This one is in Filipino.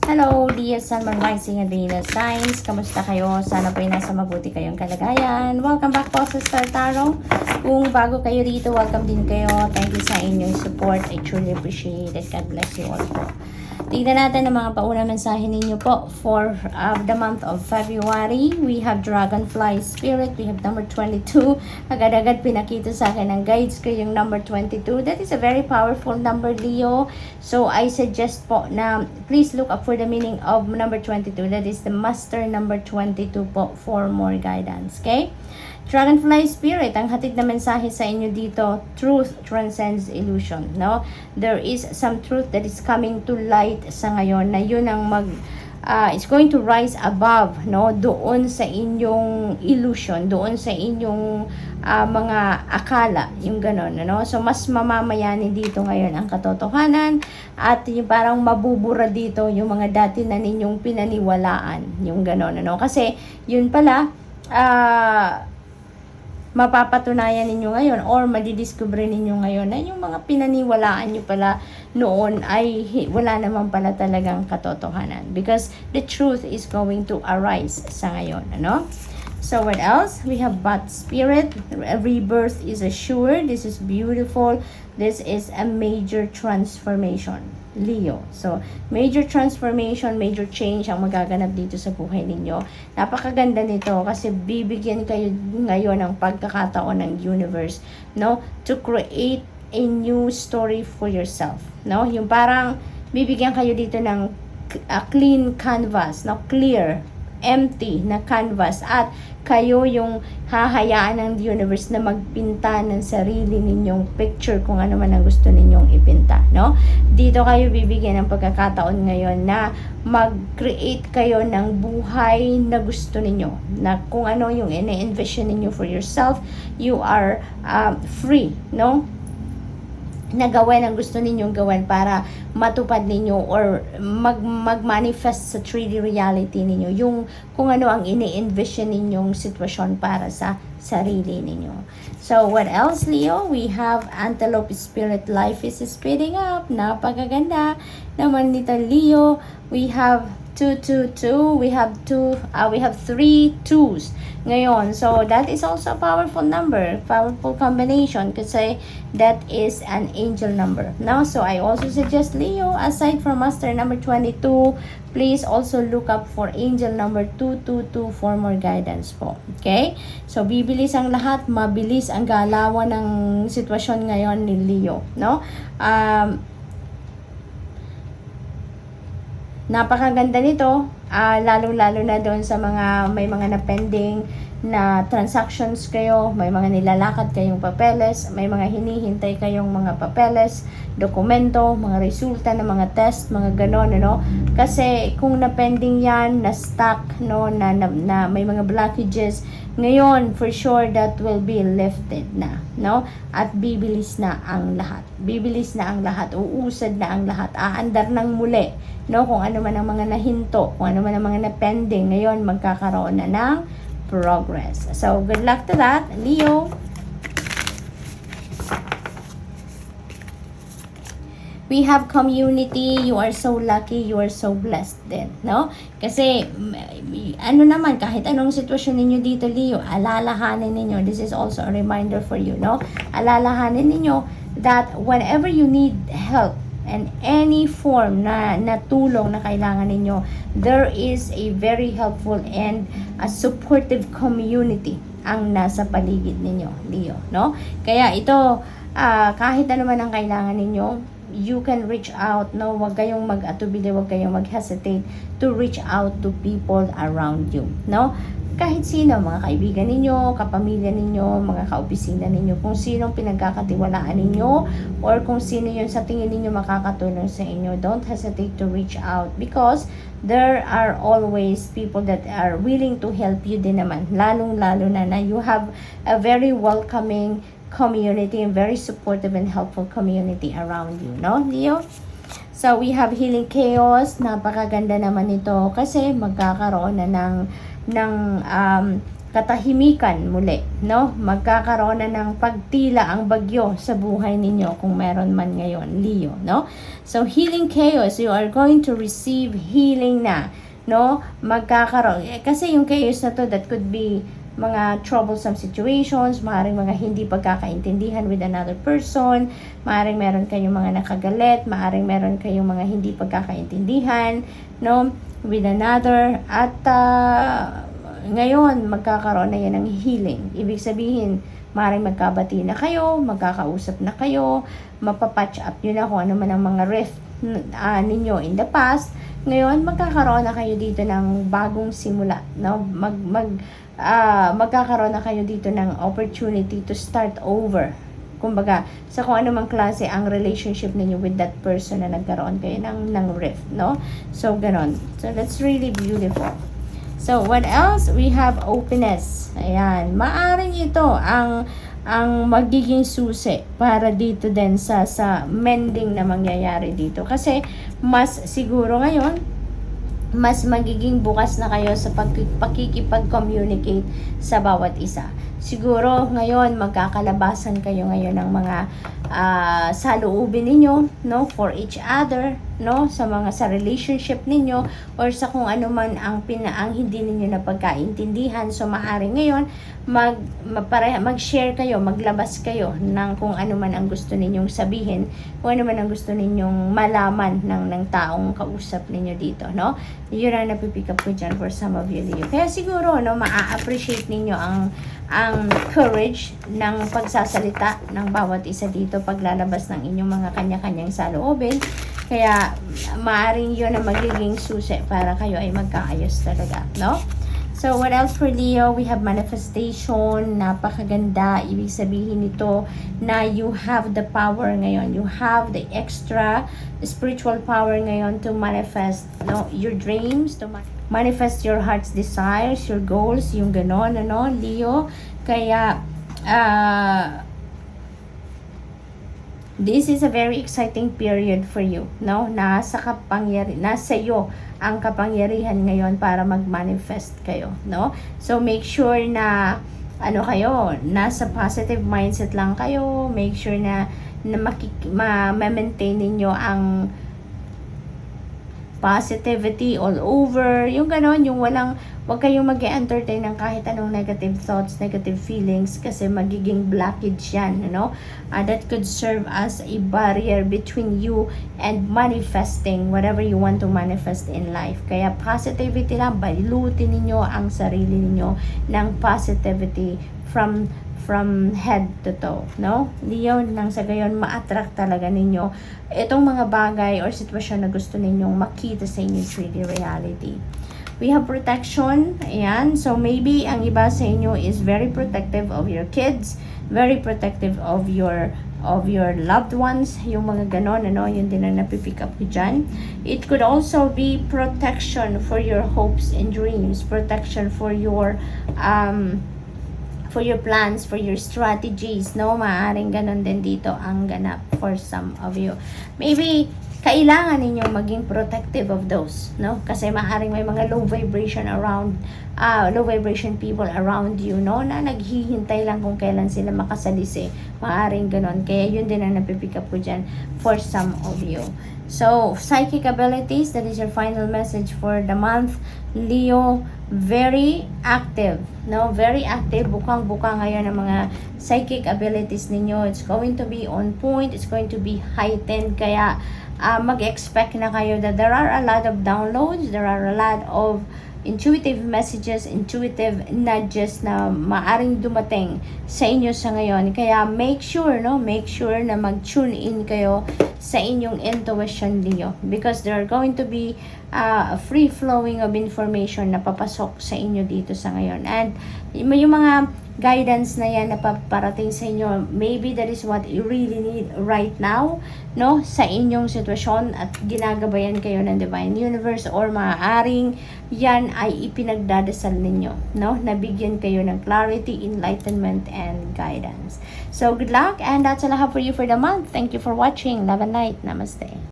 Hello, dear Sun, Moon, Rising, and Venus signs. Kamusta kayo? Sana po ay nasa mabuti kayong kalagayan. Welcome back po sa Star Tarot. Kung bago kayo dito, welcome din kayo. Thank you sa inyong support. I truly appreciate it. God bless you all po. Tignan natin ang mga paunang mensahe ninyo po for the month of February. We have Dragonfly Spirit. We have number 22. Agad-agad pinakita sa akin ng guides ko yung number 22. That is a very powerful number, Leo. So, I suggest po na please look up for the meaning of number 22. That is the master number 22 po for more guidance. Okay? Dragonfly Spirit, ang hatid na mensahe sa inyo dito, truth transcends illusion, no? There is some truth that is coming to light sa ngayon na yun ang it's going to rise above, no? Doon sa inyong illusion, doon sa inyong mga akala, yung ganon, no? So, mas mamamayanin dito ngayon ang katotohanan at yung parang mabubura dito yung mga dati na ninyong pinaniwalaan, yung ganon, no? Kasi, yun pala, mapapatunayan ninyo ngayon or madidiscover ninyo ngayon na yung mga pinaniwalaan nyo pala noon ay wala naman pala talagang katotohanan because the truth is going to arise sa ngayon, ano? So what else? We have Bat Spirit. Rebirth is assured. This is beautiful. This is a major transformation, Leo. So, major transformation, major change ang magaganap dito sa buhay ninyo. Napakaganda nito kasi bibigyan kayo ngayon ng pagkakataon ng universe, no? To create a new story for yourself, no? Yung parang bibigyan kayo dito ng clean canvas, no? Clear, empty na canvas at kayo yung hahayaan ng universe na magpinta ng sarili ninyong picture kung ano man ang gusto ninyong ipinta, no? Dito kayo bibigyan ng pagkakataon ngayon na mag-create kayo ng buhay na gusto ninyo, na kung ano yung ine-envision ninyo for yourself, you are free, no? Na gawin ang gusto ninyong gawin para matupad ninyo or mag-manifest sa 3D reality ninyo yung kung ano ang ini-envision ninyong sitwasyon para sa sarili ninyo. So, what else, Leo? We have Antelope Spirit. Life is speeding up. Napakaganda naman nito, Leo. We have 222. We have 3 twos ngayon. So, that is also a powerful number, powerful combination kasi that is an angel number. Now, so I also suggest, Leo, aside from master number 22, please also look up for angel number 222 for more guidance po. Okay? So, bibilis ang lahat, mabilis ang galawan ng sitwasyon ngayon ni Leo, no? Napakaganda nito, lalo-lalo na doon sa may mga na-pending na transactions kayo, may mga nilalakad kayong papeles, may mga hinihintay kayong mga papeles, dokumento, mga resulta ng mga test, mga ganon, no? Kasi kung na-pending yan, na-stuck, no, na may mga blockages, ngayon, for sure, that will be lifted na, no? At bibilis na ang lahat. Bibilis na ang lahat. Uusad na ang lahat. Aandar ng muli, no? Kung ano man ang mga nahinto, kung ano man ang mga na-pending, ngayon, magkakaroon na ng progress. So, good luck to that, Leo. We have community. You are so lucky. You are so blessed din, no? Kasi, ano naman, kahit anong sitwasyon ninyo dito, Leo, alalahanin ninyo. This is also a reminder for you, no? Alalahanin ninyo that whenever you need help and any form na tulong na kailangan ninyo, there is a very helpful and a supportive community ang nasa paligid ninyo, Leo, no? Kaya ito, kahit ano man ang kailangan ninyo, you can reach out, no? Huwag kayong mag-atubili, huwag kayong mag-hesitate to reach out to people around you, no? Kahit sino, mga kaibigan ninyo, kapamilya ninyo, mga kaopisina ninyo, kung sinong pinagkakatiwalaan ninyo, or kung sino yun sa tingin ninyo makakatulong sa inyo, don't hesitate to reach out because there are always people that are willing to help you din naman, lalong-lalo na you have a very welcoming community and very supportive and helpful community around you, no, Leo? So, we have Healing Chaos. Napakaganda naman ito kasi magkakaroon na ng katahimikan muli, no? Magkakaroon na ng pagtila ang bagyo sa buhay ninyo kung meron man ngayon, Leo, no? So, healing chaos, you are going to receive healing na, no? Magkakaroon, kasi yung chaos na to, that could be mga troublesome situations, maaaring mga hindi pagkakaintindihan with another person, maaaring meron kayong mga nakagalit, maaaring meron kayong mga hindi pagkakaintindihan, no? With another, at ngayon, magkakaroon na yan ng healing. Ibig sabihin, maaaring magkabati na kayo, magkakausap na kayo, mapapatch up yun na kung ano man ang mga rift ninyo in the past. Ngayon, magkakaroon na kayo dito ng bagong simula. No? Magkakaroon na kayo dito ng opportunity to start over. Kumbaga, sa kung ano mang klase ang relationship ninyo with that person na nagkaroon kayo ng rift. No? So, ganon. So, that's really beautiful. So, what else? We have openness. Ayan. Maaring ito ang magiging susi para dito din sa mending na mangyayari dito. Kasi, mas siguro ngayon, mas magiging bukas na kayo sa pakikipag-communicate sa bawat isa. Siguro, ngayon, magkakalabasan kayo ngayon ng mga saloobin ninyo, no, for each other, no, sa relationship ninyo, or sa kung ano man ang hindi ninyo napagkaintindihan. So, maaari ngayon, mag-share kayo, maglabas kayo ng kung ano man ang gusto ninyong sabihin, kung ano man ang gusto ninyong malaman ng taong kausap ninyo dito, no. Yun ang napipick up ko dyan for some of you, Leo. Kaya siguro, no, maa-appreciate ninyo ang courage ng pagsasalita ng bawat isa dito paglalabas ng inyong mga kanya-kanyang saloobin. Kaya maaring yun ang magiging susi para kayo ay magkaayos talaga, no? So, what else for Leo? We have manifestation. Napakaganda. Ibig sabihin nito na you have the power ngayon. You have the extra spiritual power ngayon to manifest, no, your dreams, to manifest your heart's desires, your goals, yung ganon, ano, Leo. Kaya, this is a very exciting period for you, no? Nasa iyo ang kapangyarihan ngayon para mag-manifest kayo, no? So, make sure na, nasa positive mindset lang kayo. Make sure na ma-maintain ninyo ang positivity all over. Yung ganon, yung wag kayong mag-entertain ng kahit anong negative thoughts, negative feelings, kasi magiging blockage yan, that could serve as a barrier between you and manifesting whatever you want to manifest in life. Kaya positivity lang, balutin ninyo ang sarili ninyo ng positivity from head to toe, no? Leo, nang sa gayon, ma-attract talaga ninyo itong mga bagay or sitwasyon na gusto ninyong makita sa inyong 3D reality. We have protection. Ayan. So, maybe ang iba sa inyo is very protective of your kids, very protective of your loved ones, yung mga ganon, yun din ang napipick up ko dyan. It could also be protection for your hopes and dreams, protection for your plans, for your strategies, no? Maaaring ganon din dito ang ganap for some of you. Maybe kailangan ninyong maging protective of those, no? Kasi maaaring may mga low vibration people around you, no? Na naghihintay lang kung kailan sila makasalisi. Maaaring ganon. Kaya yun din ang napipick up ko dyan for some of you. So, psychic abilities, that is your final message for the month. Leo, very active, no? Very active. Bukang-buka ngayon ang mga psychic abilities ninyo. It's going to be on point. It's going to be heightened. Kaya, mag-expect na kayo that there are a lot of downloads, there are a lot of intuitive messages, intuitive nudges na maaring dumating sa inyo sa ngayon. Kaya make sure na mag-tune in kayo sa inyong intuition, Leo, because there are going to be a free flowing of information na papasok sa inyo dito sa ngayon. And yung mga guidance na yan na paparating sa inyo, maybe that is what you really need right now, no, sa inyong sitwasyon, at ginagabayan kayo ng Divine Universe, or maaaring yan ay ipinagdadasal ninyo, no, nabigyan kayo ng clarity, enlightenment, and guidance. So, good luck, and that's all I have for you for the month. Thank you for watching. Love and light. Namaste.